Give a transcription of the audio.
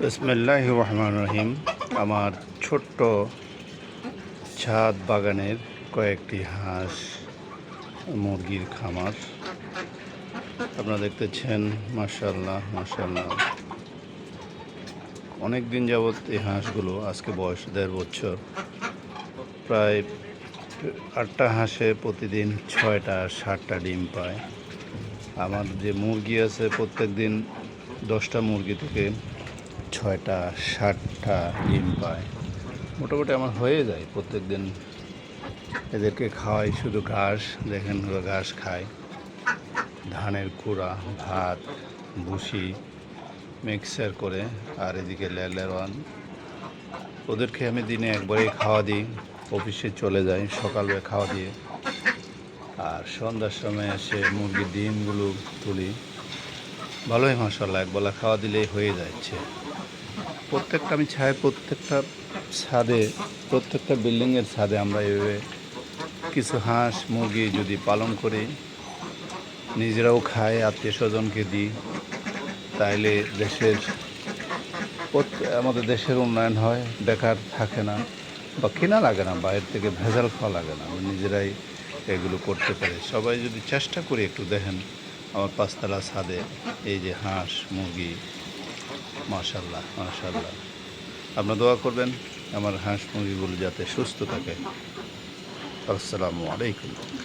বিসমিল্লাহির রহমানির রহিম। আমার ছোট্ট ছাদ বাগানের কয়েকটি হাঁস মুরগির খামার আপনারা দেখতেছেন। মাশাআল্লাহ মাশাআল্লাহ, অনেক দিন যাবৎ এই হাঁসগুলো, আজকে বয়স 1.5 বছর, প্রায় 8টা হাঁসে প্রতিদিন 6টা 7টা ডিম পায়। আমার যে মুরগি আছে প্রত্যেক দিন 10টা মুরগি থেকে 6টা 7টা ডিম পায়। মোটামুটি আমার হয়ে যায় প্রত্যেক দিন। এদেরকে খাওয়াই শুধু ঘাস, দেখেন ওরা ঘাস খায়, ধানের কুড়া, ভাত, ভুসি মিক্সার করে। আর এদিকে লেলেরওয়ান, ওদেরকে আমি দিনে একবারেই খাওয়া দিই, অফিসে চলে যাই সকালবেলা খাওয়া দিয়ে, আর সন্ধ্যার সময় এসে মুরগির ডিমগুলো তুলি। ভালোই মাশাআল্লাহ, একবেলা খাওয়া দিলেই হয়ে যাচ্ছে। প্রত্যেকটা আমি চাই প্রত্যেকটা ছাদে, প্রত্যেকটা বিল্ডিংয়ের ছাদে আমরা এভাবে কিছু হাঁস মুরগি যদি পালন করি, নিজেরাও খাই, আত্মীয় স্বজনকে দিই, তাইলে আমাদের দেশের উন্নয়ন হয়, বেকার থাকে না বা কেনা লাগে না, বাইরে থেকে ভেজাল খাওয়া লাগে না। আমরা নিজেরাই এগুলো করতে পারি। সবাই যদি চেষ্টা করি, একটু দেখেন আমার 5তলা ছাদে এই যে হাঁস মুরগি, মাশাআল্লাহ মাশাআল্লাহ। আপনারা দোয়া করবেন আমার হাঁস মুরগিগুলো যাতে সুস্থ থাকে। আসসালামু আলাইকুম।